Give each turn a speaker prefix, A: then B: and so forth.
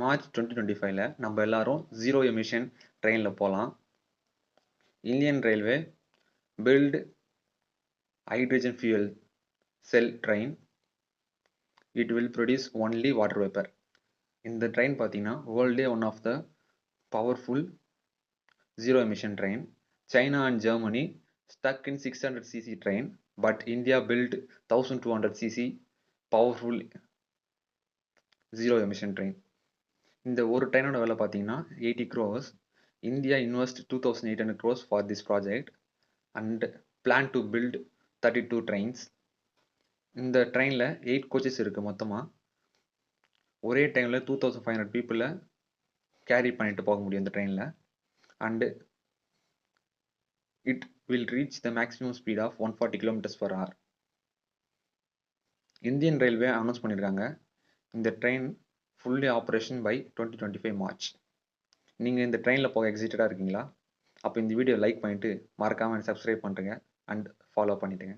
A: March 2025ல நம்ம எல்லாரும் zero emission ட்ரெயின்ல போகலாம். Indian railway build hydrogen fuel cell train. It will produce only water vapour. இந்த train பார்த்தீங்கன்னா வேர்ல்டே one of the powerful zero emission train. China and Germany stuck in 600cc train, but India built 1200cc powerful zero emission train. இந்த ஒரு ட்ரெயினோட விலை பார்த்தீங்கன்னா 80 crores. India invest 2800 crores for this project and plan to build 32 trains. இந்த ட்ரெயினில் 8 coaches இருக்கு மொத்தமாக. ஒரே டைமில் 2500 பீப்புளை கேரி பண்ணிட்டு போக முடியும் இந்த ட்ரெயினில். And it will reach the maximum speed of 140 km/h. Indian railway announce பண்ணியிருக்காங்க இந்த train fully operation by 2025 March. நீங்கள் இந்த ட்ரெயினில் போக எக்ஸைட்டடாக இருக்கீங்களா? அப்போ இந்த வீடியோ லைக் பண்ணிவிட்டு மறக்காமல் சப்ஸ்கிரைப் பண்ணுறேங்க அண்ட் ஃபாலோ பண்ணிவிடுங்க.